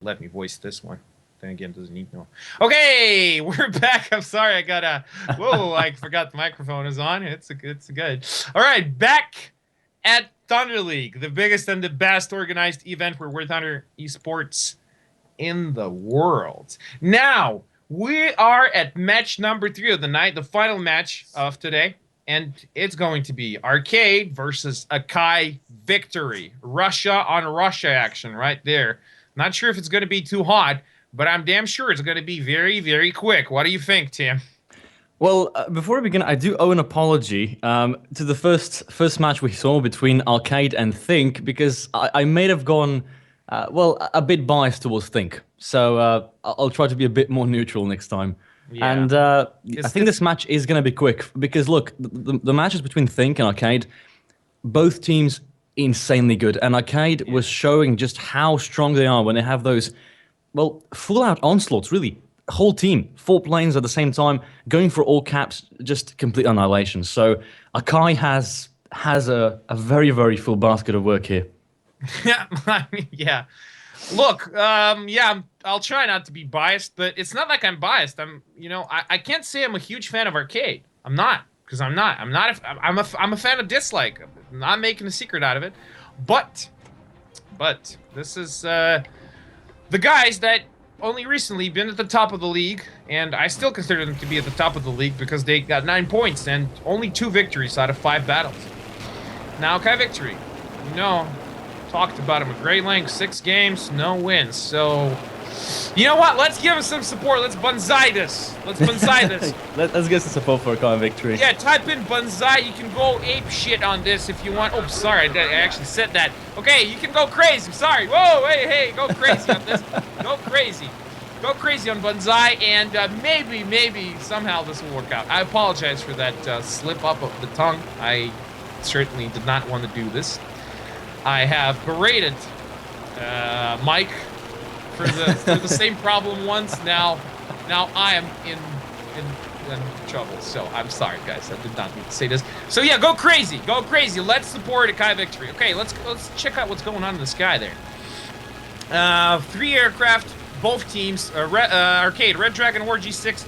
let me voice this one. Then again, doesn't need no. Okay, we're back. I'm sorry, I got a. Whoa, I forgot the microphone is on. It's good. All right, back at Thunder League, the biggest and the best organized event for Warthunder esports in the world. Now we are at match number 3 of the night, the final match of today, and it's going to be Arcade versus Akai Victory. Russia on Russia action right there. Not sure if it's going to be too hot, but I'm damn sure it's going to be very, very quick. What do you think, Tim? Well, before we begin, I do owe an apology to the first match we saw between Arcade and Think, because I may have gone, a bit biased towards Think. So I'll try to be a bit more neutral next time. Yeah. And I think this match is going to be quick, because look, the matches between Think and Arcade, both teams insanely good. And Arcade was showing just how strong they are when they have those, well, full-out onslaughts, really. Whole team, 4 planes at the same time, going for all caps, just complete annihilation. So Akai has a very, very full basket of work here. Yeah, I mean, yeah. Look, I'll try not to be biased, but it's not like I'm biased. I can't say I'm a huge fan of Arcade. I'm not, because I'm a fan of Dislike. I'm not making a secret out of it. But this is the guys that only recently been at the top of the league, and I still consider them to be at the top of the league because they got 9 points and only 2 victories out of 5 battles. Now, Kai Victory, talked about him at great length, 6 games, no wins. So, you know what? Let's give him some support. Let's banzai this. Let's get some support for Kai Victory. Yeah, type in banzai. You can go ape shit on this if you want. Oh, sorry, I actually said that. Okay, you can go crazy. Sorry. Whoa, hey, go crazy on this. Go crazy. Go crazy on banzai, and maybe somehow this will work out. I apologize for that slip up of the tongue. I certainly did not want to do this. I have berated Mike for the same problem once. Now I am in trouble. So I'm sorry, guys. I did not need to say this. So yeah, go crazy. Let's support Akai Victory. Okay, let's check out what's going on in the sky there. 3 aircraft, both teams. Arcade, Red Dragon War G6,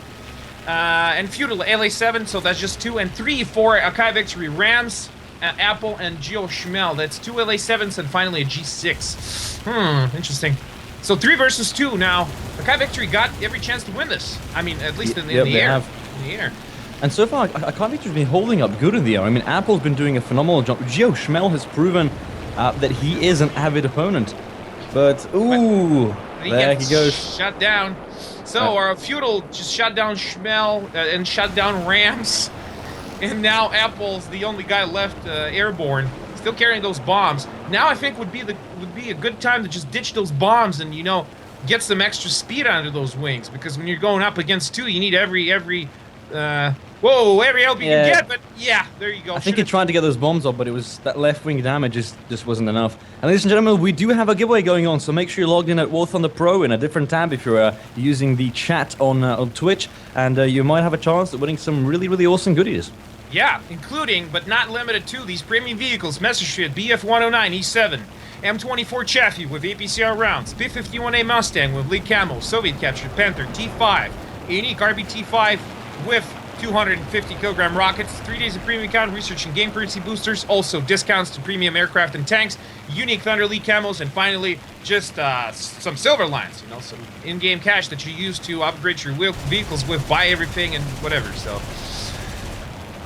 and Feudal LA7. So that's just 2, and 3 for Akai Victory. Rams, Apple, and Geo Schmel. That's 2 LA7s and finally a G6. Interesting. So 3 versus 2 now. Akai Victory got every chance to win this. I mean, at least in the air. In the air. And so far, Akai Victory's been holding up good in the air. I mean, Apple's been doing a phenomenal job. Geo Schmel has proven that he is an avid opponent. But, ooh, there he goes. Shut down. So our Feudal just shut down Schmel and shut down Rams. And now Apple's the only guy left airborne, still carrying those bombs. Now I think would be a good time to just ditch those bombs and get some extra speed onto those wings, because when you're going up against 2, you need every help you can get. But yeah, there you go. I think he tried to get those bombs up, but it was that left wing damage just wasn't enough. And ladies and gentlemen, we do have a giveaway going on, so make sure you're logged in at Warthunder.pro in a different tab if you're using the chat on Twitch, and you might have a chance at winning some really, really awesome goodies. Yeah, including, but not limited to, these premium vehicles: Messerschmitt BF-109 E7, M24 Chaffee with APCR rounds, P-51A Mustang with lead camo, Soviet-captured Panther T5, a unique RBT5 with 250 kilogram rockets, 3 days of premium account research and game currency boosters, also discounts to premium aircraft and tanks, unique Thunder League camos, and finally, just some silver lines, some in-game cash that you use to upgrade your vehicles with, buy everything and whatever, so...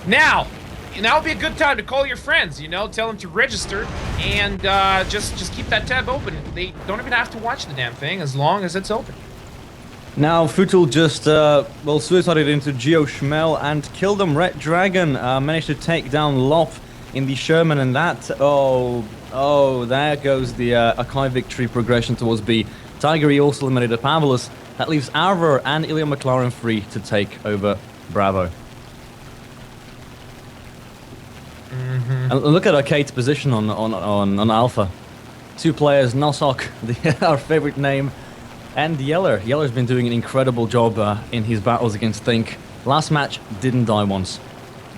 Now would be a good time to call your friends, tell them to register, and just keep that tab open. They don't even have to watch the damn thing as long as it's open. Now, Futul just, suicided into Geo Schmel and killed them. Red Dragon managed to take down Lop in the Sherman, and that, there goes the Akai Victory progression towards B. Tiger E also eliminated Pavlos. That leaves Arver and Ilya McLaren free to take over Bravo. And look at Arcade's position on Alpha. 2 players, Nosok, our favorite name, and Yeller. Yeller's been doing an incredible job in his battles against Think. Last match, didn't die once.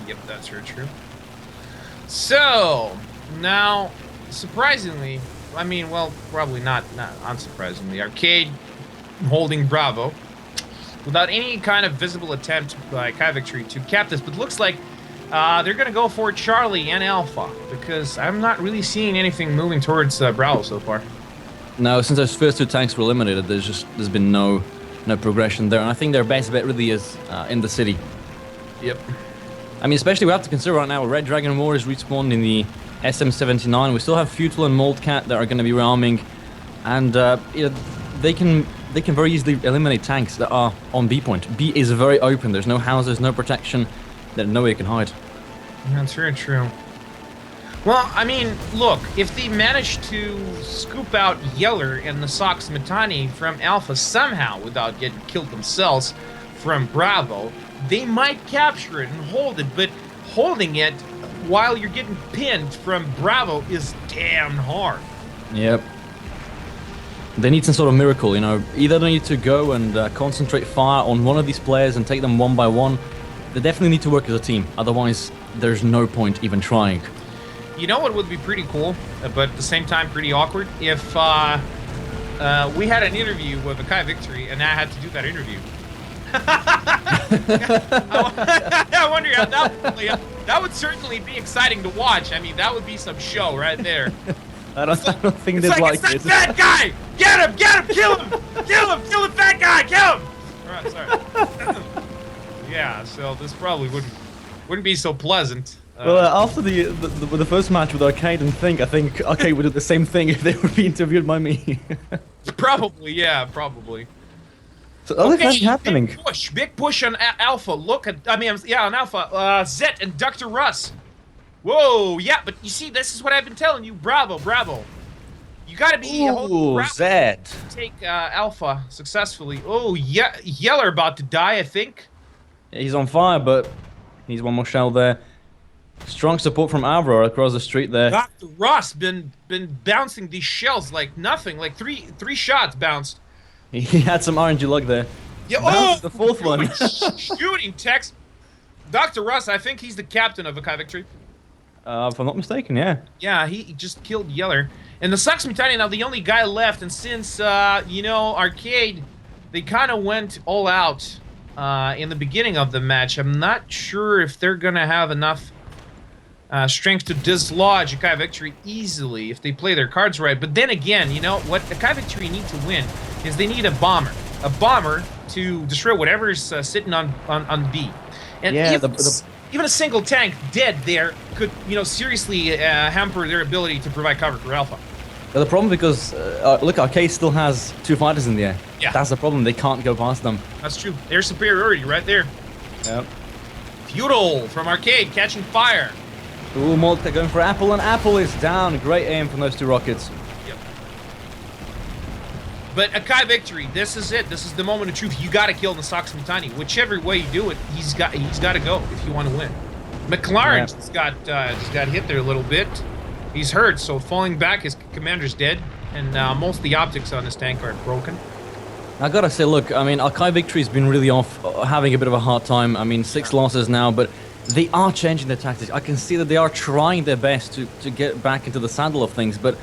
Yep, that's very true. So, now, surprisingly, I mean, well, probably not unsurprisingly. Arcade holding Bravo without any kind of visible attempt by Kai Victory to cap this, but looks like they're going to go for Charlie and Alpha, because I'm not really seeing anything moving towards Bravo so far. No, since those first 2 tanks were eliminated, there's been no progression there, and I think their best bet really is in the city. Yep. I mean, especially we have to consider right now, Red Dragon War is respawned in the SM-79. We still have Futal and Moldcat that are going to be rearming, and you know, they can very easily eliminate tanks that are on B point. B is very open. There's no houses, no protection. There's nowhere you can hide. That's very true. Well, I mean, look, if they manage to scoop out Yeller and the Sox Mitani from Alpha somehow without getting killed themselves from Bravo, they might capture it and hold it, but holding it while you're getting pinned from Bravo is damn hard. Yep. They need some sort of miracle, you know. Either they need to go and concentrate fire on one of these players and take them one by one. They definitely need to work as a team, otherwise there's no point even trying. You know what would be pretty cool, but at the same time pretty awkward? If we had an interview with a Kai Victory and I had to do that interview. I wonder how that would certainly be exciting to watch. I mean, that would be some show right there. I don't think they'd like it's it. That fat guy! Get him! Kill him! Kill the fat guy! Kill him! Alright, sorry. Yeah, so this probably wouldn't be so pleasant. Well, after the first match with Arcade and Think, I think Arcade would do the same thing if they were being interviewed by me. Probably, yeah, probably. So other things happening. Big push on Alpha. Look at, on Alpha. Zet and Dr. Russ. Whoa, yeah, but you see, this is what I've been telling you. Bravo. You gotta be Ooh, Zed. to take Alpha successfully. Oh, yeah, Yeller about to die, I think. Yeah, he's on fire, but he's one more shell there. Strong support from Avro across the street there. Dr. Russ been bouncing these shells like nothing, like three shots bounced. He had some RNG luck there. Yeah, the fourth one. Shooting Tex. Dr. Russ, I think he's the captain of a Kai Victory. If I'm not mistaken, yeah. Yeah, he just killed Yeller. And the Sox Mitani now the only guy left, and since you know, Arcade, they kind of went all out in the beginning of the match. I'm not sure if they're gonna have enough strength to dislodge a Kai Victory easily if they play their cards right. But then again, you know what the Kai Victory need to win is they need a bomber to destroy whatever's sitting on B. And yeah, even a single tank dead there could, you know, seriously hamper their ability to provide cover for Alpha. The problem, because look, Arcade still has 2 fighters in the air. Yeah, that's the problem. They can't go past them. That's true. There's superiority right there. Yep. Feudal from Arcade catching fire. Ooh, Malta going for Apple, and Apple is down. Great aim from those 2 rockets. Yep. But a Kai Victory, this is it. This is the moment of truth. You got to kill the Sox Mitani. Whichever way you do it, he's got to go if you want to win. McLaren just got hit there a little bit. He's hurt, so falling back, his commander's dead, and most of the optics on this tank are broken. I gotta say, look, I mean, our Kai Victory's been really off, having a bit of a hard time. I mean, 6 losses now, but they are changing their tactics. I can see that they are trying their best to get back into the saddle of things, but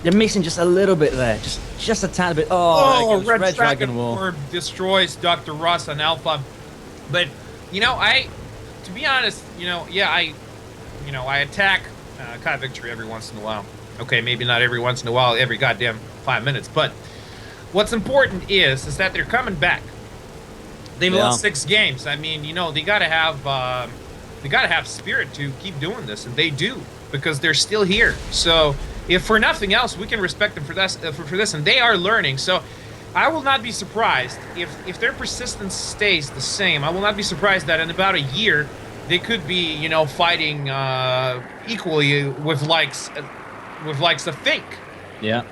they're missing just a little bit there, just a tad bit. Oh, Red Dragon War destroys Dr. Russ on Alpha. But you know, to be honest, you know, yeah, I attack Kai Victory every once in a while. Okay, maybe not every once in a while, every goddamn 5 minutes, but what's important is that they're coming back. They've lost 6 games. I mean, you know, they gotta have spirit to keep doing this, and they do, because they're still here. So if for nothing else, we can respect them for this, and they are learning. So I will not be surprised if their persistence stays the same. I will not be surprised that in about a year they could be, you know, fighting equally with likes of Think. Yeah.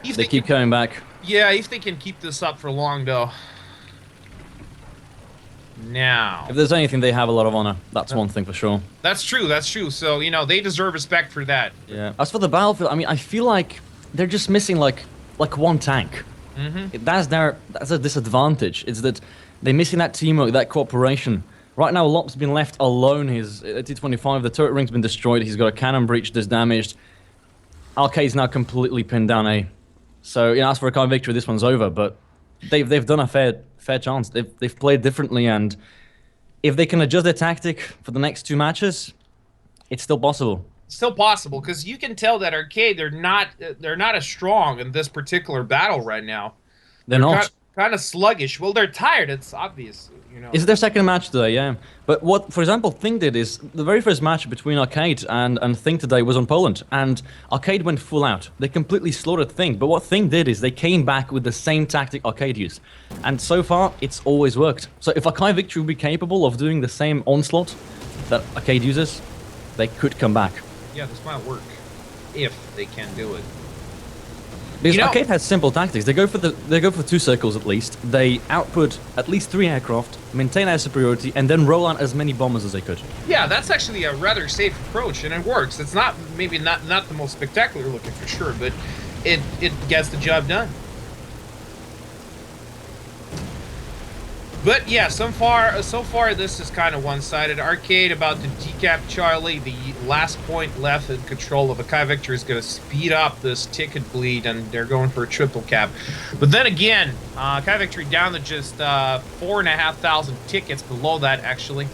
If they keep coming back. Yeah, if they can keep this up for long, though. Now, if there's anything, they have a lot of honor. That's one thing for sure. That's true. That's true. So, you know, they deserve respect for that. Yeah. As for the battlefield, I mean, I feel like they're just missing like 1 tank. Mm-hmm. That's a disadvantage. It's that they're missing that teamwork, that cooperation. Right now, Lop's been left alone. He's at T25. The turret ring's been destroyed. He's got a cannon breach that's damaged. Arcade's now completely pinned down A. So, as for a Kai victory, this one's over. But they've done a fair chance. They've played differently, and if they can adjust their tactic for the next 2 matches, it's still possible. Still possible, because you can tell that Arcade, they're not as strong in this particular battle right now. They're not. Kind of sluggish. Well, they're tired. It's obvious. It's their second match today, yeah. But what, for example, Thing did is the very first match between Arcade and Thing today was on Poland, and Arcade went full out. They completely slaughtered Thing. But what Thing did is they came back with the same tactic Arcade used, and so far it's always worked. So if Arcade Victory would be capable of doing the same onslaught that Arcade uses, they could come back. Yeah, this might work if they can do it. Because Arcade has simple tactics. They go for 2 circles at least. They output at least 3 aircraft, maintain air superiority, and then roll out as many bombers as they could. Yeah, that's actually a rather safe approach, and it works. It's maybe not the most spectacular looking for sure, but it gets the job done. But yeah, so far this is kind of one-sided. Arcade about to decap Charlie. The last point left in control of a Kai Victory is going to speed up this ticket bleed, and they're going for a triple cap. But then again, Kai Victory down to just 4,500 tickets, below that actually.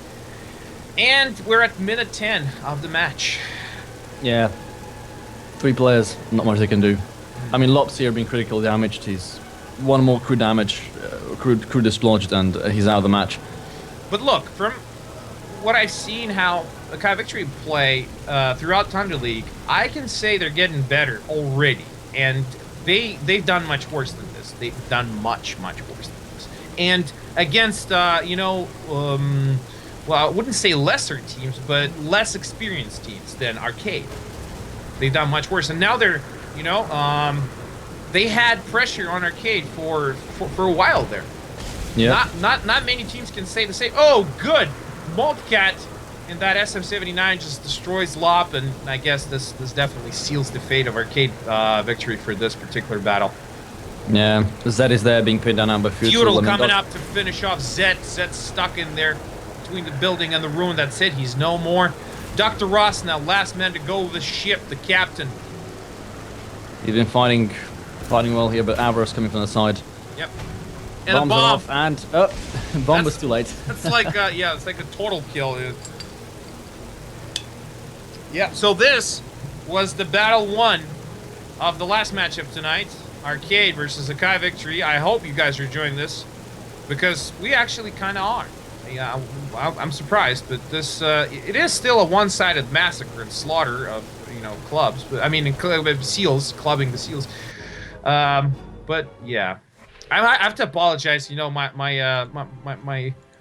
And we're at minute 10 of the match. Yeah, 3 players, not much they can do. I mean, Lops here being critical damaged. He's 1 more crew damage, crew dislodged, and he's out of the match. But look, from what I've seen how Kai Victory play throughout Thunder League, I can say they're getting better already. And they've done much worse than this. They've done much worse than this. And against, well, I wouldn't say lesser teams, but less experienced teams than Arcade. They've done much worse. And now they're, they had pressure on Arcade for a while there. Yeah. Not many teams can say the same. Oh, good. Multicat in that SM-79 just destroys Lop, and I guess this definitely seals the fate of Arcade Victory for this particular battle. Yeah, Zed is there being pinned down by Feudal coming up to finish off Zed. Zed's stuck in there between the building and the ruin. That's it. He's no more. Dr. Ross now last man to go with the ship, the captain. He's been fighting well here, but Avros coming from the side. Yep. And Bombs a bomb. off, and bomb was too late. That's like yeah, it's like a total kill. Yeah. So this was the battle 1 of the last matchup tonight. Arcade versus Kai Victory. I hope you guys are enjoying this, because we actually kind of are. Yeah, I'm surprised, but this it is still a one-sided massacre and slaughter of clubs. But I mean, seals, clubbing the seals. But yeah, I have to apologize.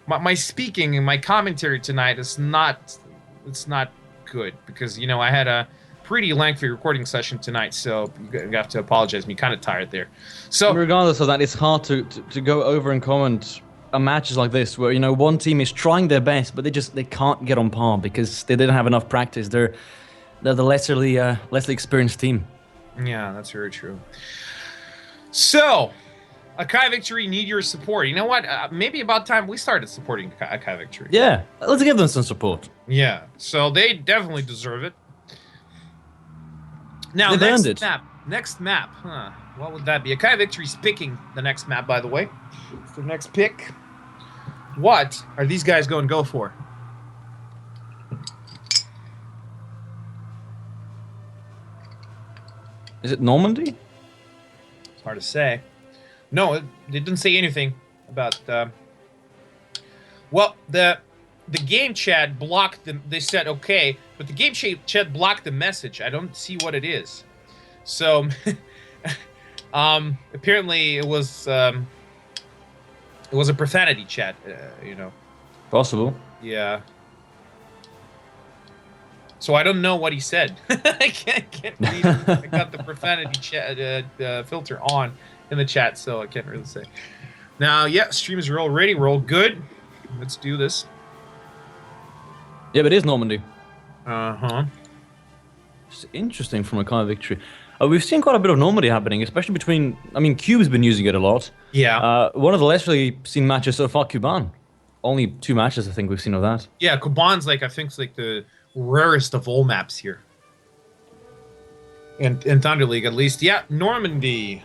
My speaking and my commentary tonight is not good, because I had a pretty lengthy recording session tonight, so you have to apologize. I'm kind of tired there. So regardless of that, it's hard to go over and comment on matches like this where one team is trying their best, but they can't get on par because they didn't have enough practice. They're the lesserly experienced team. Yeah, that's very true. So, a Kai Victory need your support. You know what? Maybe about time we started supporting a Kai Victory. Yeah, let's give them some support. Yeah, so they definitely deserve it. Now, next map, huh? What would that be? A Kai Victory's picking the next map, by the way. It's their next pick. What are these guys going to go for? Is it Normandy? It's hard to say. No, it didn't say anything about. Well, the game chat blocked them. They said okay, but the game chat blocked the message. I don't see what it is. So, apparently it was a profanity chat. Possible. Yeah. So I don't know what he said. I can't read it. I got the profanity chat filter on in the chat, so I can't really say. Now, yeah, streams are all ready. We're all good. Let's do this. Yeah, but it is Normandy. Uh-huh. It's interesting from a Kai Victory. We've seen quite a bit of Normandy happening, especially between... I mean, Cube's been using it a lot. Yeah. One of the less really seen matches so far, Cuban. only 2 matches I think we've seen of that. Yeah, Kuban's like I think it's like the rarest of all maps here. In Thunder League, at least. Yeah, Normandy.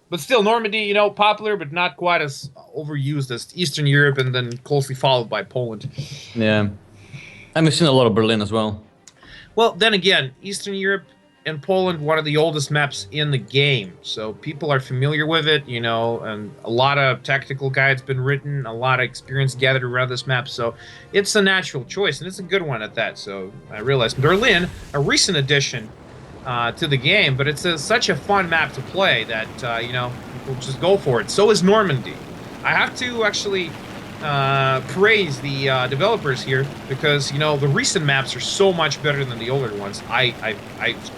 But still, Normandy, you know, popular, but not quite as overused as Eastern Europe, and then closely followed by Poland. Yeah. And we've seen a lot of Berlin as well. Well, then again, Eastern Europe and Poland, one of the oldest maps in the game. So people are familiar with it, you know, and a lot of tactical guides been written, a lot of experience gathered around this map. So it's a natural choice, and it's a good one at that. So I realized Berlin, a recent addition to the game, but it's such a fun map to play that, you know, people just go for it. So is Normandy. I have to actually praise the developers here because, you know, the recent maps are so much better than the older ones. I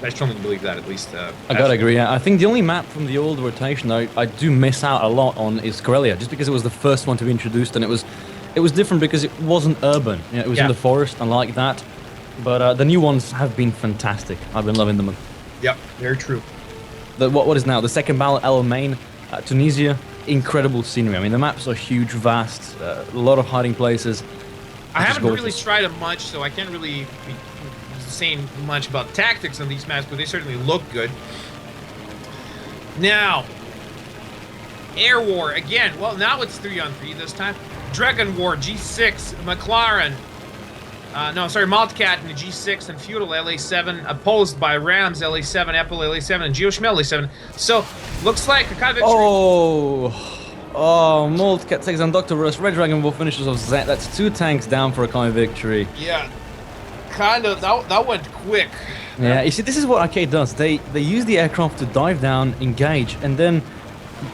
strongly believe that, at least. I gotta agree, yeah. I think the only map from the old rotation I do miss out a lot on is Karelia, just because it was the first one to be introduced, and it was different because it wasn't urban. You know, it was in the forest, and like that. But the new ones have been fantastic. I've been loving them. Yep, very true. What is now the second battle, El Main, Tunisia. Incredible scenery. I mean, the maps are huge, vast, a lot of hiding places. I haven't really tried them much, so I can't really be saying much about tactics on these maps, but they certainly look good. Now, Air War again. Well, now it's 3-on-3 this time. Dragon War, G6, McLaren. No, sorry, Maltcat in the G6 and Feudal LA7, opposed by Rams LA7, Apple LA7, and Geoschmel LA7. So, looks like a kind of victory. Oh, Maltcat takes on Dr. Rust, Red Dragon War finishes off Zet. That's 2 tanks down for a kind of victory. Yeah, kind of, that went quick. Yeah, you see, this is what Arcade does. They use the aircraft to dive down, engage, and then,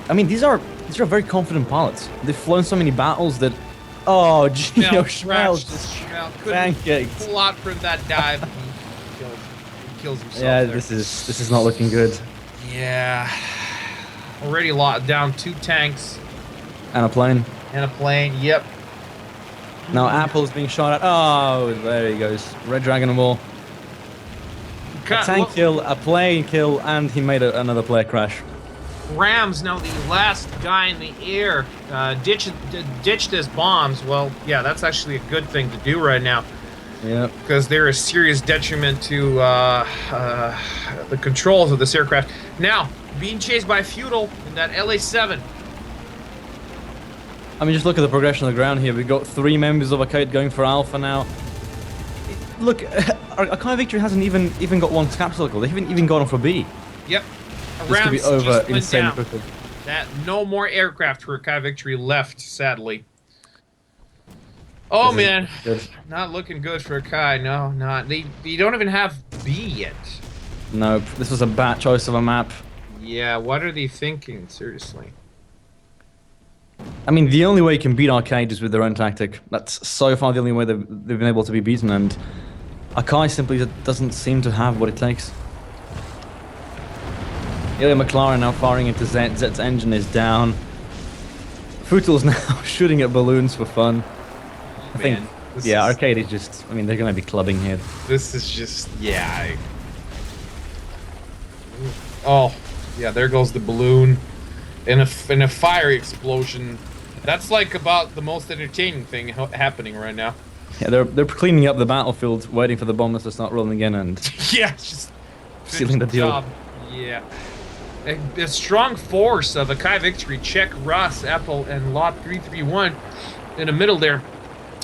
I mean, these are very confident pilots. They've flown so many battles that, oh, Geoschmel just pancaked. Pull out from that dive. He kills himself. Yeah, there. this is not looking good. Yeah, already locked down 2 tanks And a plane. and a plane. Yep. Now Apple's being shot at. Oh, there he goes. Red Dragon War. A tank kill, a plane kill, and he made another player crash. Rams now the last guy in the air. Ditched his bombs. Well, yeah, that's actually a good thing to do right now. Yeah. Because they're a serious detriment to the controls of this aircraft. Now, being chased by Feudal in that LA7. I mean, just look at the progression of the ground here. We've got 3 members of Arcade going for Alpha now. Look, Arcade Victory hasn't even got 1 scrap circle. They haven't even gone for B. Yep. This could be over insane quickly. That no more aircraft for Arcade Victory left, sadly. Oh man, not looking good for Arcade. No, not. They don't even have B yet. Nope. This was a bad choice of a map. Yeah, what are they thinking? Seriously. I mean, the only way you can beat Arcade is with their own tactic. That's so far the only way they've been able to be beaten, and Arcade simply doesn't seem to have what it takes. Ilya McLaren now firing into Zet. Zet's engine is down. Futal's now shooting at balloons for fun. I think, yeah, Arcade is just, I mean, they're going to be clubbing here. This is just, yeah. Oh, yeah, there goes the balloon. In a fiery explosion. That's like about the most entertaining thing happening right now. Yeah, they're cleaning up the battlefield, waiting for the bombers to start rolling in and yeah, just sealing the deal. Job. Yeah. A strong force of Akai Victory, Czech, Ross, Apple, and Lot 331 in the middle there.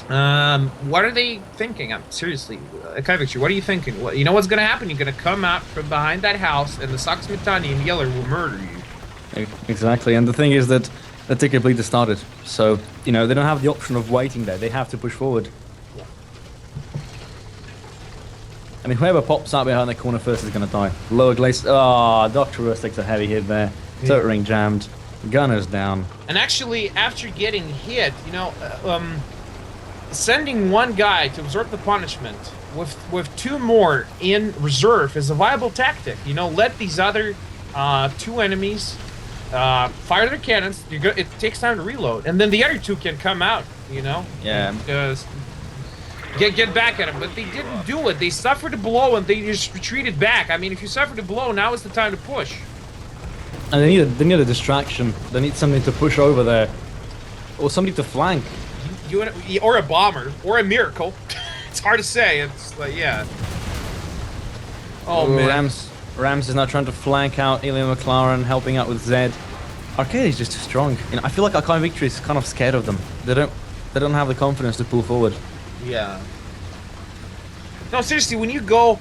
What are they thinking? Seriously, Akai Victory, what are you thinking? You know what's going to happen? You're going to come out from behind that house, and the Saksmitani and Yeller will murder you. Exactly, and the thing is that the ticket bleed has started, so, you know, they don't have the option of waiting there. They have to push forward. I mean, whoever pops out behind the corner first is going to die. Lower glaze. Oh, Dr. Rust takes a heavy hit there. Turret ring jammed. Gunner's down. And actually, after getting hit, you know, sending 1 guy to absorb the punishment with 2 more in reserve is a viable tactic. You know, let these other 2 enemies fire their cannons. It takes time to reload, and then the other 2 can come out. You know. Yeah. Get back at them, but they didn't do it. They suffered a blow and they just retreated back. I mean, if you suffered a blow, now is the time to push. And they need a distraction. They need something to push over there, or somebody to flank. or a bomber, or a miracle. It's hard to say. It's like, yeah. Oh, Ooh, man. Rams is now trying to flank out Ilya McLaren, helping out with Zed. Arcade is just too strong. You know, I feel like Arcade Victory is kind of scared of them. They don't have the confidence to pull forward. Yeah. No, seriously, when you go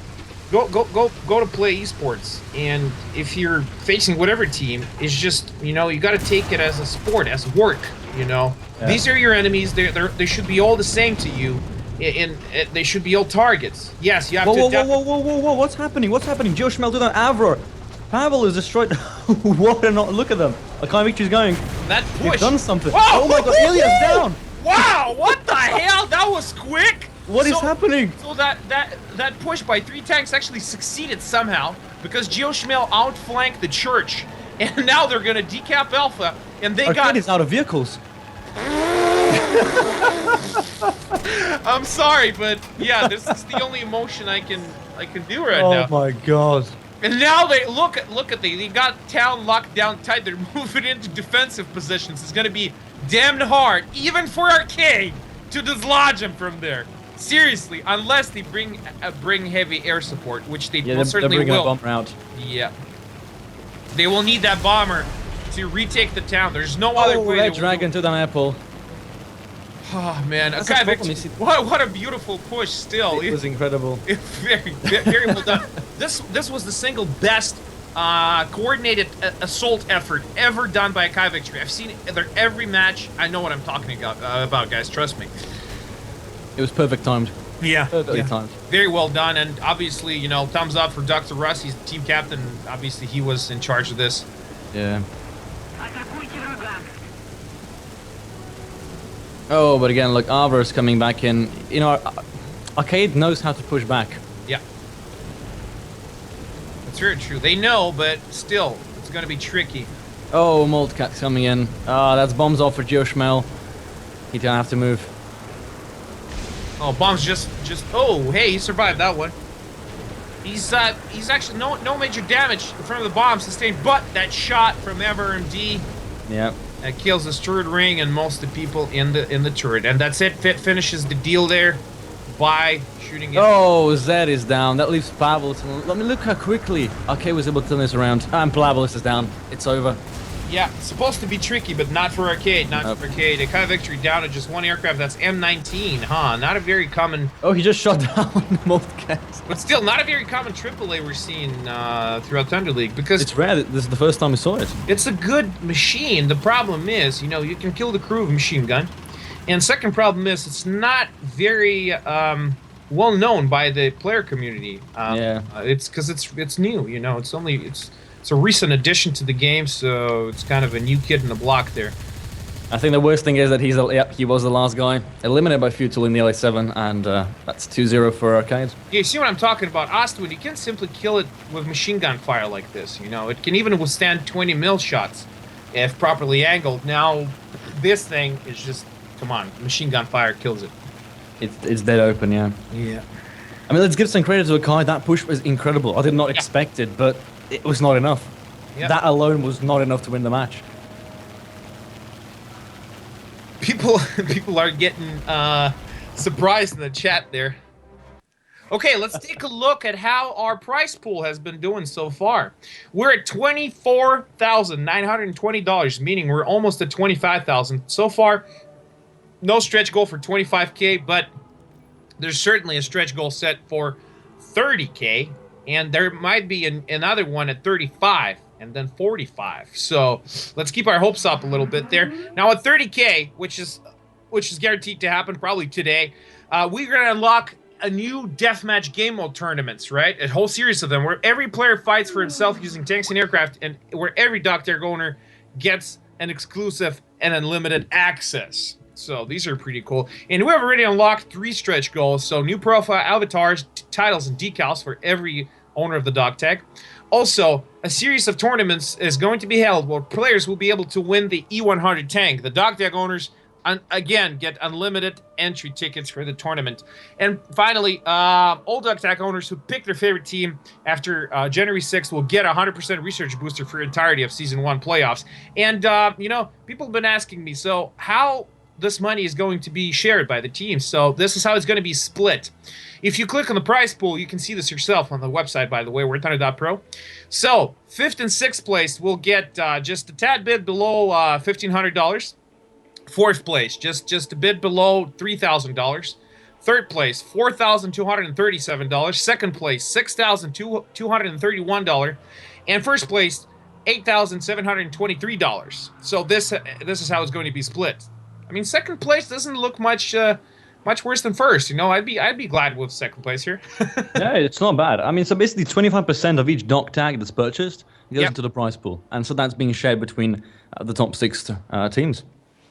to play esports, and if you're facing whatever team, it's just, you know, you got to take it as a sport, as work. You know, these are your enemies. They should be all the same to you. And they should be all targets. Yes, you have to. Whoa! What's happening? What's happening? Joe Schmel do that. Avror. Pavel is destroyed. What a not look at them. Arcade Victory's going. That push. They've done something. Whoa, oh my god, Ilya's down. Wow, what the hell? That was quick. What is happening? So that push by 3 tanks actually succeeded somehow because GeoSchmel outflanked the church, and now they're gonna decap Alpha, and they Arcade is out of vehicles. I'm sorry, but yeah, this is the only emotion I can do right now. Oh my god. And now they look at they got town locked down tight. They're moving into defensive positions. It's gonna be damn hard, even for Arcade, to dislodge them from there. Seriously, unless they bring heavy air support, which they most certainly will. A bomber out. Yeah, they will need that bomber to retake the town. There's no other way. Red Dragon to the apple. Oh man, That's okay, what a beautiful push! Still, it was incredible. Very well done. This was the single best coordinated assault effort ever done by a Kai Victory. I've seen every match. I know what I'm talking about, guys. Trust me. It was perfect timed. Yeah, perfectly timed. Very well done, and obviously, you know, thumbs up for Dr. Russ. He's the team captain. Obviously, he was in charge of this. Yeah. Oh, but again, look, Arvor's coming back in. You know, Arcade knows how to push back. Yeah. That's very true. They know, but still, it's going to be tricky. Oh, Moldcat's coming in. That's bombs off for Joe Schmel. He's going to have to move. Oh, bombs just. Oh, hey, he survived that one. He's actually no major damage in front of the bomb sustained, but that shot from MRMD. Yeah. That kills the turret ring and most of the people in the turret, and that's it. Finishes the deal there by shooting it. Oh, Zed is down. That leaves Pavel. Let me look how quickly Arcade was able to turn this around. And Pavel is down. It's over. Yeah, it's supposed to be tricky, but not for Arcade. Not for Arcade. A Kai Victory down to just one aircraft. That's M19, huh? Not a very common. Oh, he just shot down Moldcat. But still, not a very common AAA we're seeing throughout Thunder League, because it's rare. This is the first time we saw it. It's a good machine. The problem is, you know, you can kill the crew of a machine gun, and second problem is it's not very well known by the player community. Yeah. It's because it's new. You know, it's a recent addition to the game, so it's kind of a new kid in the block there. I think the worst thing is that he was the last guy eliminated by Futil in the LA7, and that's 2-0 for Arcade. Yeah, you see what I'm talking about? Ostwind, you can't simply kill it with machine gun fire like this. You know, it can even withstand 20 mil shots if properly angled. Now, this thing is just, come on, machine gun fire kills it. It's dead open, yeah. Yeah. I mean, let's give some credit to Arcade. That push was incredible. I did not expect it, but it was not enough. Yep. That alone was not enough to win the match. People are getting surprised in the chat there. Okay, let's take a look at how our prize pool has been doing so far. We're at $24,920, meaning we're almost at $25,000 so far. No stretch goal for $25K, but there's certainly a stretch goal set for $30K, and there might be another one at $35. And then 45. So let's keep our hopes up a little bit there. Now at 30K, which is guaranteed to happen probably today, we're gonna unlock a new deathmatch game mode tournaments, right? A whole series of them where every player fights for himself using tanks and aircraft, and where every Doctech owner gets an exclusive and unlimited access. So these are pretty cool. And we have already unlocked 3 stretch goals. So new profile avatars, titles, and decals for every owner of the Doctech. Also, a series of tournaments is going to be held where players will be able to win the E100 tank. The Doctech owners, again, get unlimited entry tickets for the tournament. And finally, all Doctech owners who pick their favorite team after January 6th will get a 100% research booster for the entirety of Season 1 playoffs. And, you know, people have been asking me, so how this money is going to be shared by the team. So this is how it's going to be split. If you click on the prize pool, you can see this yourself on the website, by the way, Warthunder.pro. So 5th and 6th place will get just a tad bit below $1,500. 4th place, just a bit below $3,000. 3rd place, $4,237. 2nd place, $6,231. And 1st place, $8,723. So this is how it's going to be split. I mean, 2nd place doesn't look much worse than 1st. You know, I'd be glad with 2nd place here. Yeah, it's not bad. I mean, so basically 25% of each dock tag that's purchased goes into the prize pool, and so that's being shared between the top 6 teams.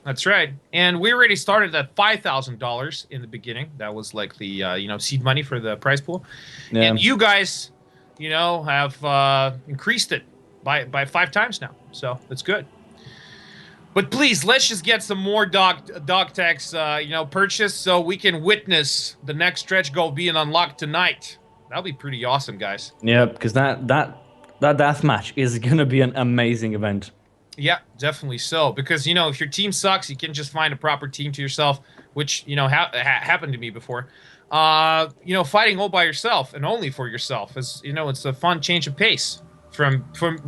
That's right. And we already started at $5,000 in the beginning. That was like the seed money for the prize pool. Yeah. And you guys, have increased it by 5 times now. So that's good. But please, let's just get some more dog tags, purchased so we can witness the next stretch goal being unlocked tonight. That'll be pretty awesome, guys. Yeah, because that death match is gonna be an amazing event. Yeah, definitely so. Because if your team sucks, you can just find a proper team to yourself, which happened to me before. Fighting all by yourself and only for yourself is it's a fun change of pace from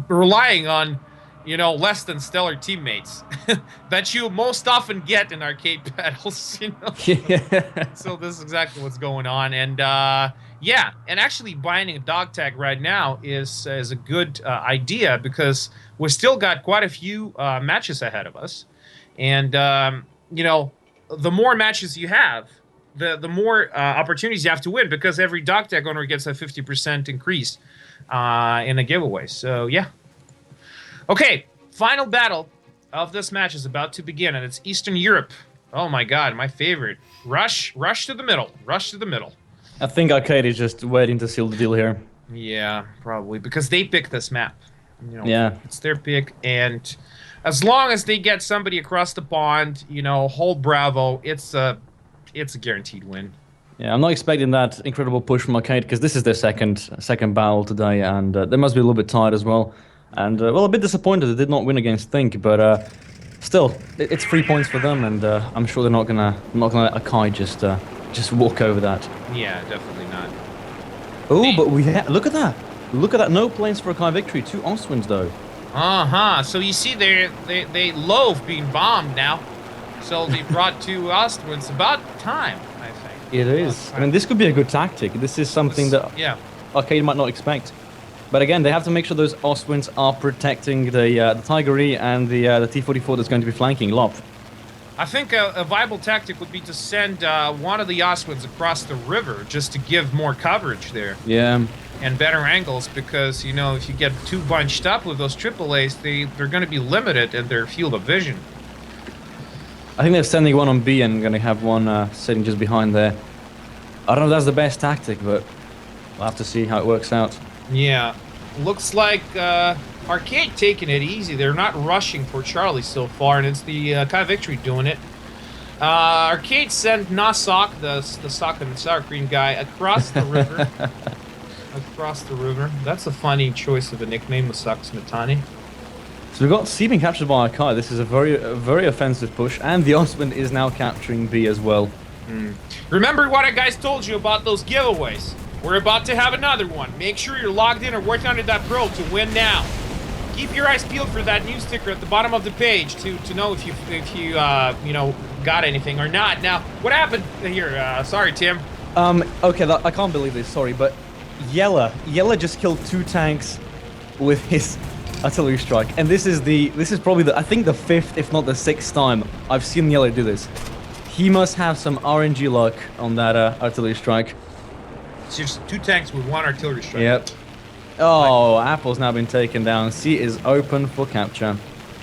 relying on less than stellar teammates that you most often get in arcade battles. Yeah. So this is exactly what's going on, and and actually buying a dog tag right now is a good idea because we've still got quite a few matches ahead of us, and the more matches you have, the more opportunities you have to win because every dog tag owner gets a 50% increase in a giveaway. So yeah. Okay, final battle of this match is about to begin, and it's Eastern Europe. Oh my God, my favorite. Rush to the middle. Rush to the middle. I think Arcade is just waiting to seal the deal here. Yeah, probably, because they picked this map. Yeah. It's their pick, and as long as they get somebody across the pond, hold Bravo, it's a guaranteed win. Yeah, I'm not expecting that incredible push from Arcade because this is their second battle today, and they must be a little bit tired as well. And, a bit disappointed they did not win against Think, but still, it's 3 points for them, and I'm sure they're not gonna let Akai just walk over that. Yeah, definitely not. Oh, but look at that! Look at that! No planes for Akai victory. 2 Ostwinds though. So you see, they loathe being bombed now, so they brought 2 Ostwinds. About time, I think. It is. I mean, this could be a good tactic. This is something that Arcade might not expect. But again, they have to make sure those Ostwinds are protecting the Tiger E and the T-44 that's going to be flanking Lop. I think a viable tactic would be to send one of the Ostwinds across the river just to give more coverage there. Yeah. And better angles because, if you get too bunched up with those AAAs, they're going to be limited in their field of vision. I think they're sending one on B and going to have one sitting just behind there. I don't know if that's the best tactic, but we'll have to see how it works out. Yeah, looks like Arcade taking it easy. They're not rushing for Charlie so far, and it's the Kai Victory doing it. Arcade sent Nasok, the sock and sour cream guy, across the river. Across the river. That's a funny choice of a nickname, the Socks Matani. So we've got C being captured by Akai. This is a very offensive push, and the Ostwind is now capturing B as well. Remember what I guys told you about those giveaways. We're about to have another one. Make sure you're logged in at Warthunder.pro to win now. Keep your eyes peeled for that news sticker at the bottom of the page to know if you got anything or not. Now, what happened here? Sorry, Tim. Okay, I can't believe this. Sorry, but Yella just killed 2 tanks with his artillery strike, and this is probably I think the 5th, if not the 6th time I've seen Yella do this. He must have some RNG luck on that artillery strike. So just 2 tanks with 1 artillery strike. Yep. Oh, Apple's now been taken down. C is open for capture.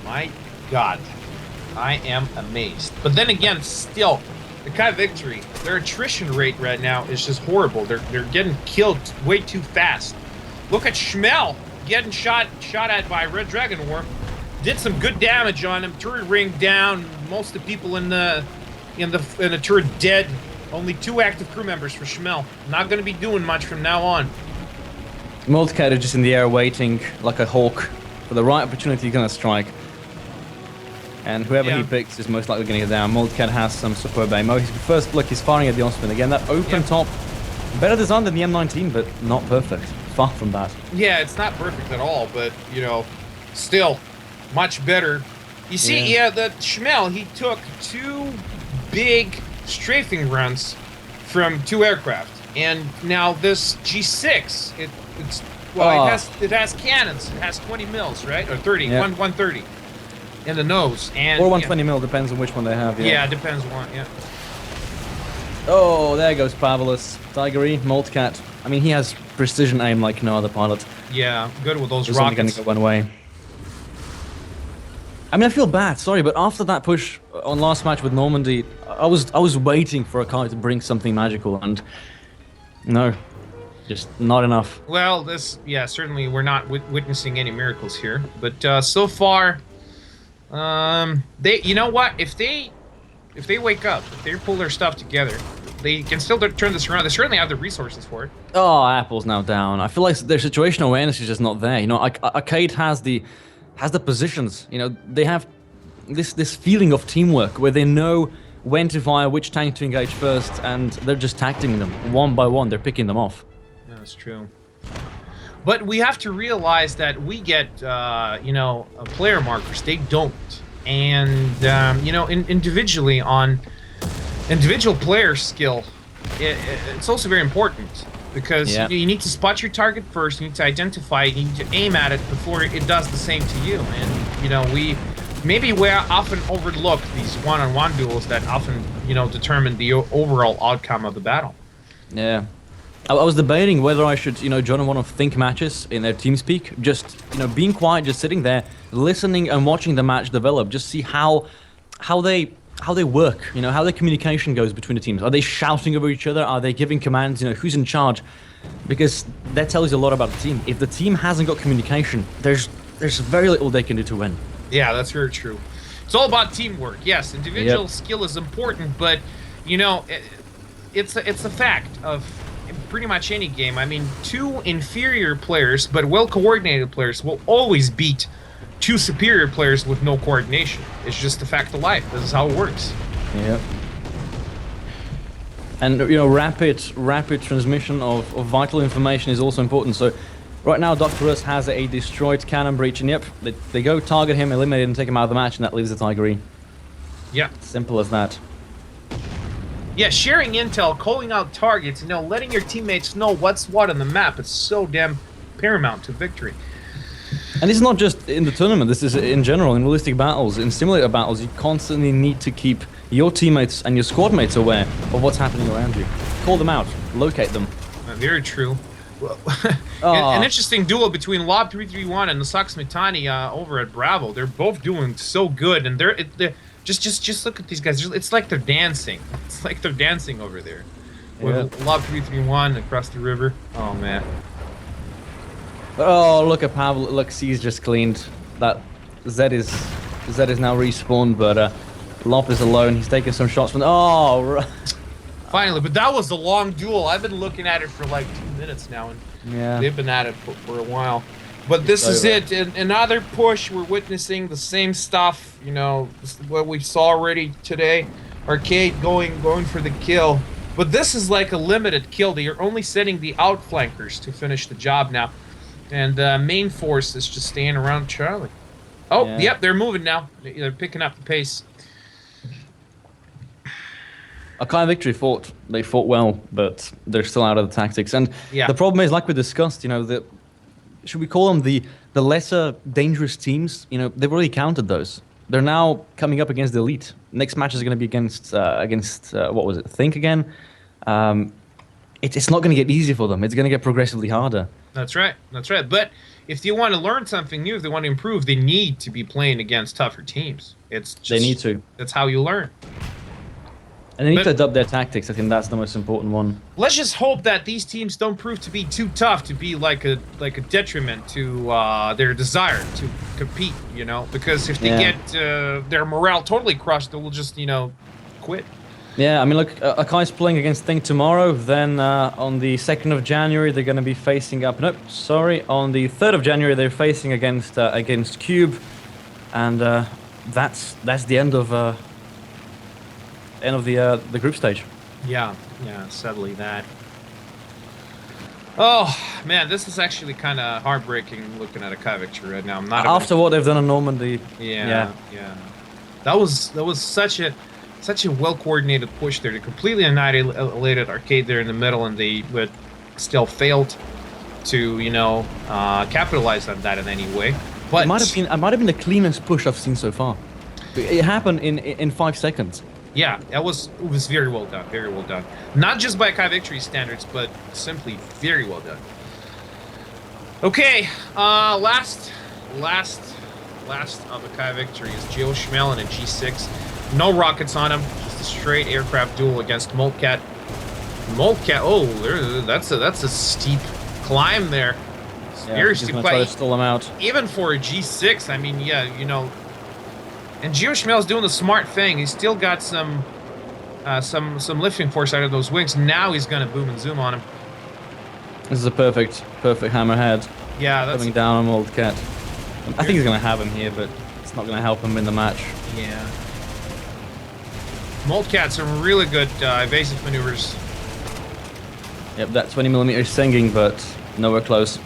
My God, I am amazed. But then again, still, the Kai Victory, their attrition rate right now is just horrible. They're getting killed way too fast. Look at Schmel getting shot at by Red Dragon War. Did some good damage on him. Turret ring down. Most of the people in the turret dead. Only 2 active crew members for Schmel. Not going to be doing much from now on. Multicator just in the air waiting like a hawk for the right opportunity he's going to strike. And whoever he picks is most likely going to get down. Moldcat has some superb aim. Oh, his first look, he's firing at the Osprey. Again, that open top. Better design than the M19, but not perfect. Far from that. Yeah, it's not perfect at all, but, you know, still much better. You see, the Schmel, he took 2 big strafing runs from 2 aircraft. And now this G6, it has cannons. It has 20 mils, right? Or 30, 130 in the nose. And, or 120 mil, depends on which one they have. Yeah, it depends on, Oh, there goes Pavelis. Tigery, Moldcat. I mean, he has precision aim like no other pilot. Yeah, good with those It's only rockets. going to go one way. I mean, I feel bad, sorry, but after that push on last match with Normandy, I was waiting for Akai to bring something magical, and no, just not enough. Well, certainly we're not witnessing any miracles here, but so far, you know what? If they wake up, if they pull their stuff together, they can still turn this around. They certainly have the resources for it. Oh, Apple's now down. I feel like their situational awareness is just not there. You know, Arcade has the positions. You know, they have this feeling of teamwork where they know when to fire, which tank to engage first, and they're just tacting them one by one. They're picking them off. That's true. But we have to realize that we get, you know, player markers. They don't. And, you know, individually on individual player skill, it's also very important because you need to spot your target first. You need to identify it. You need to aim at it before it does the same to you. And, you know, we often overlook these one-on-one duels that often, you know, determine the overall outcome of the battle. Yeah. I was debating whether I should, you know, join one of Think matches in their TeamSpeak. Just, you know, being quiet, just sitting there, listening and watching the match develop. Just see how they work. You know, how their communication goes between the teams. Are they shouting over each other? Are they giving commands? You know, who's in charge? Because that tells you a lot about the team. If the team hasn't got communication, there's very little they can do to win. Yeah, that's very true. It's all about teamwork. Yes, individual skill is important, but you know, it's a fact of pretty much any game. I mean, 2 inferior players but well-coordinated players will always beat 2 superior players with no coordination. It's just a fact of life. This is how it works. Yep. And you know, rapid transmission of vital information is also important. So right now, Dr. Russ has a destroyed cannon breach, and they go target him, eliminate him, take him out of the match, and that leaves the Tigery. Yeah. Simple as that. Yeah, sharing intel, calling out targets, you know, letting your teammates know what's what on the map is so damn paramount to victory. And this is not just in the tournament, this is in general, in realistic battles, in simulator battles, you constantly need to keep your teammates and your squad mates aware of what's happening around you. Call them out, locate them. Very true. Well, an interesting duel between Lob331 and the Saksmitani over at Bravo. They're both doing so good, and they're just look at these guys. It's like they're dancing. It's like they're dancing over there. With Lob331 across the river. Oh man. Oh, look at Pavel. Look, C's just cleaned. That Z is now respawned, but Lop is alone. He's taking some shots from. Oh, right. Finally, but that was a long duel. I've been looking at it for like 2 minutes now, and they've been at it for a while. But this is it. Another push. We're witnessing the same stuff. You know, what we saw already today. Arcade going for the kill. But this is like a limited kill. They are only setting the outflankers to finish the job now. And the main force is just staying around Charlie. Oh, yep, they're moving now. They're picking up the pace. Akai Victory they fought well, but they're still out of the tactics. And the problem is, like we discussed, you know, should we call them the lesser dangerous teams? You know, they've already counted those. They're now coming up against the elite. Next match is going to be against what was it? Think again. It's not going to get easier for them. It's going to get progressively harder. That's right. That's right. But if they want to learn something new, if they want to improve, they need to be playing against tougher teams. They need to. That's how you learn. And they need to adopt their tactics. I think that's the most important one. Let's just hope that these teams don't prove to be too tough to be like a detriment to their desire to compete, you know? Because if they get their morale totally crushed, they will just, you know, quit. Yeah, I mean, look, Akai's playing against Think tomorrow. Then on the 2nd of January, they're going to be facing up. Nope, sorry. On the 3rd of January, they're facing against Cube. And that's the end of the group stage. Yeah, sadly that. Oh man, this is actually kind of heartbreaking looking at a Kai victory right now. I'm not After what they've done in Normandy. Yeah. That was such a well coordinated push there. They completely annihilated Arcade there in the middle, and they would still failed to capitalize on that in any way. But It might have been the cleanest push I've seen so far. It happened in 5 seconds. yeah, it was very well done, very well done. Not just by Kai Victory standards, but simply very well done. Okay, last of the Kai Victory is Geo Schmel in a G6. No rockets on him, just a straight aircraft duel against Moltcat. Moltcat, oh, that's a steep climb there. Very steep try to stall him out. Even for a G6, I mean, yeah, and Geo Schmel's doing the smart thing. He's still got some lifting force out of those wings. Now he's gonna boom and zoom on him. This is a perfect hammerhead. Yeah, that's coming down on Old Cat. I think he's gonna have him here, but it's not gonna help him win the match. yeah. Moltcat some really good evasive maneuvers. Yep, that 20mm singing, but nowhere close.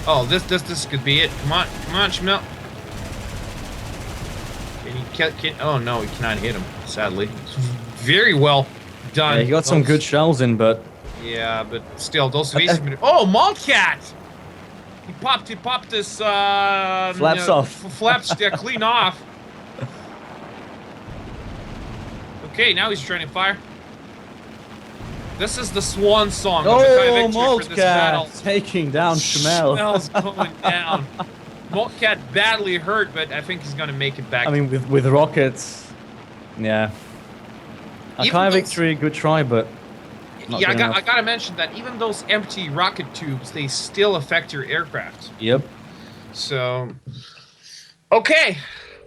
Oh, this could be it. Come on, Schmel. Oh no, he cannot hit him. Sadly, very well done. Yeah, he got some good shells in, but yeah, but still, those evasive maneuvers. Oh, Moltcat! He popped this flaps off. Flaps clean off. Okay, now he's trying to fire. This is the swan song of the Kai victory for this battle. Moltcat taking down Schmel. Schmel's going down. Moltcat badly hurt, but I think he's going to make it back. I mean, with rockets, yeah. A Kai victory, good try, but not yeah, good enough. I gotta mention that even those empty rocket tubes, they still affect your aircraft. Yep. So, okay,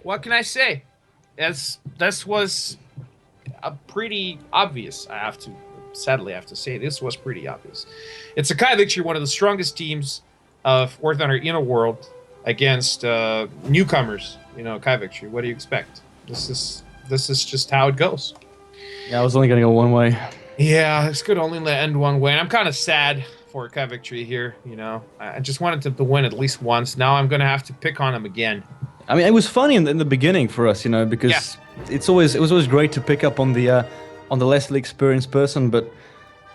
what can I say? This was a pretty obvious. Sadly, I have to say this was pretty obvious. It's a Kai victory, one of the strongest teams of Warthunder in the world against newcomers. Kai victory. What do you expect? This is just how it goes. Yeah, I was only gonna go one way. Yeah, this could only end one way. And I'm kind of sad for a Kai victory here. I just wanted him to win at least once. Now I'm gonna have to pick on him again. I mean, it was funny in the beginning for us, because it was always great to pick up on the less experienced person, but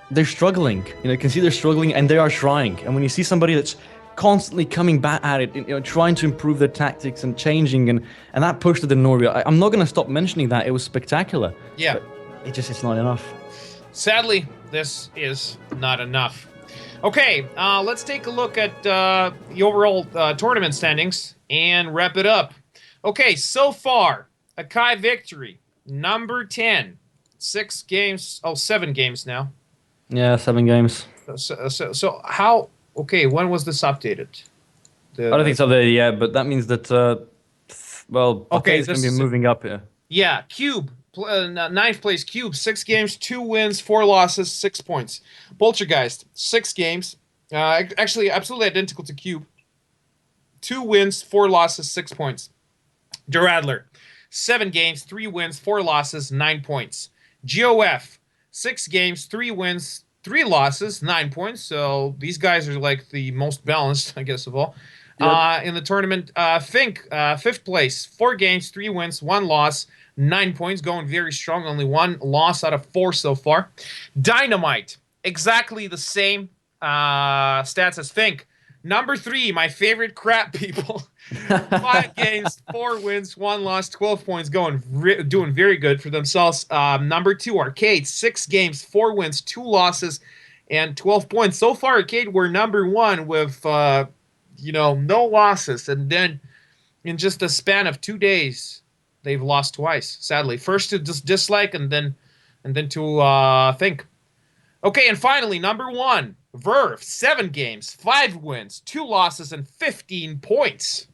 they're struggling. You can see they're struggling, and they are trying. And when you see somebody that's constantly coming back at it, trying to improve their tactics and changing, and that pushed to the Norway. I'm not gonna stop mentioning that. It was spectacular. Yeah. But it's not enough. Sadly, this is not enough. Okay, let's take a look at the overall tournament standings and wrap it up. Okay, so far, a Kai victory, number 10. 7 games now. Yeah, 7 games. So how, okay, when was this updated? I don't think it's updated yet, but that means that, okay, it's going to be moving up here. Yeah, Cube. 9th place, Cube, 6 games, 2 wins, 4 losses, 6 points. Poltergeist, 6 games, actually absolutely identical to Cube. 2 wins, 4 losses, 6 points. Duradler, 7 games, 3 wins, 4 losses, 9 points. GOF, 6 games, 3 wins, 3 losses, 9 points. So these guys are like the most balanced, I guess, of all. Yep. In the tournament, Fink, 5th place, 4 games, 3 wins, 1 loss, 9 points, going very strong. Only 1 loss out of 4 so far. Dynamite, exactly the same stats as Fink. Number 3, my favorite crap people. 5 games, 4 wins, 1 loss, 12 points, doing very good for themselves. Number 2, Arcade, 6 games, 4 wins, 2 losses, and 12 points. So far, Arcade were number 1 with no losses, and then in just a span of 2 days, they've lost twice. Sadly, first to Dislike, and then to Think. Okay, and finally, number 1, Verve, 7 games, 5 wins, 2 losses, and 15 points.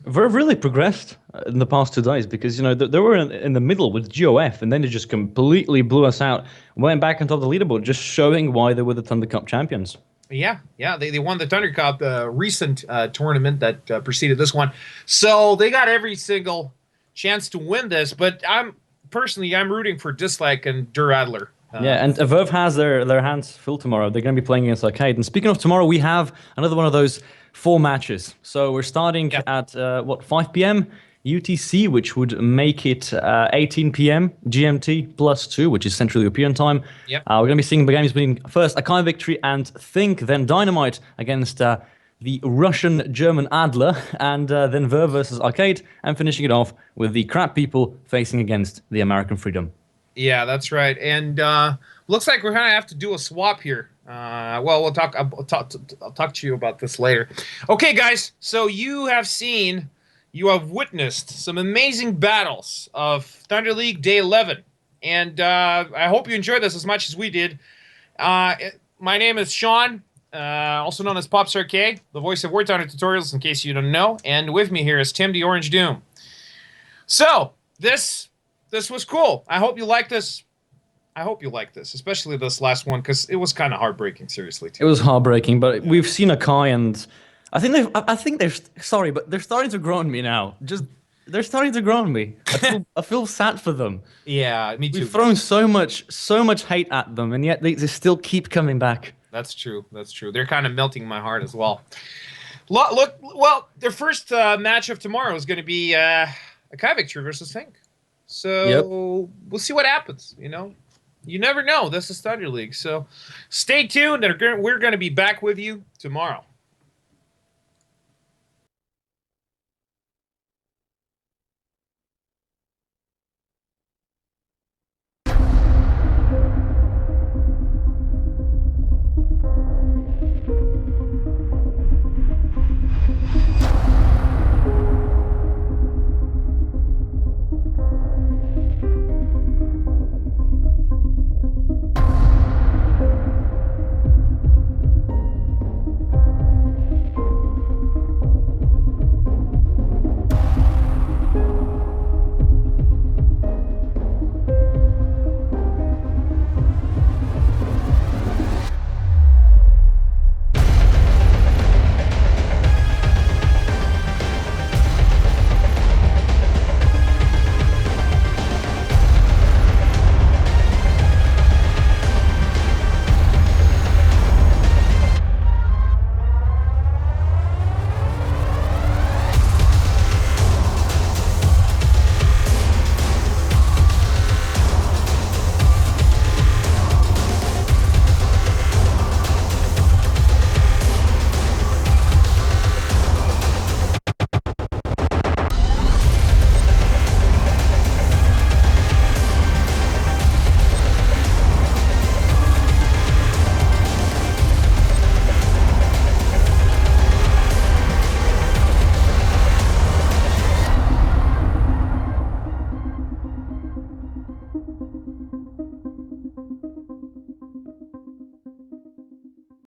Verve really progressed in the past 2 days because, they were in the middle with GOF, and then they just completely blew us out, went back on top of the leaderboard, just showing why they were the Thunder Cup champions. Yeah, yeah, they won the Thunder Cup, the recent tournament that preceded this one. So they got every single chance to win this. But I'm rooting for Dislike and Dur Adler. Yeah, and Verve has their hands full tomorrow. They're going to be playing against Arcade. And speaking of tomorrow, we have another one of those 4 matches. So we're starting Yeah, at 5 p.m. UTC, which would make it 18 p.m. GMT +2, which is Central European time. yep. We're going to be seeing the games between first Akai Victory and Think, then Dynamite against the Russian-German Adler, and then Verve versus Arcade, and finishing it off with the Crap People facing against the American Freedom. Yeah, that's right. And looks like we're gonna have to do a swap here. Well, we'll talk. I'll talk to you about this later. Okay, guys. So you have witnessed some amazing battles of Thunder League Day 11, and I hope you enjoyed this as much as we did. My name is Sean, also known as Popstar the voice of Warthunder Tutorials, in case you don't know. And with me here is Tim the Orange Doom. So this was cool. I hope you like this. I hope you like this, especially this last one, because it was kind of heartbreaking, seriously, It too. was heartbreaking, but we've seen Akai, and I think they're sorry, but they're starting to grow on me now. Just they're starting to grow on me. I feel sad for them. Yeah, me too. We've thrown so much hate at them, and yet they still keep coming back. That's true. That's true. They're kind of melting my heart as well. Look, well, their first match of tomorrow is going to be Akai Victory versus Think. So Yep. we'll see what happens, you know? You never know. This is Thunder League. So stay tuned. We're going to be back with you tomorrow.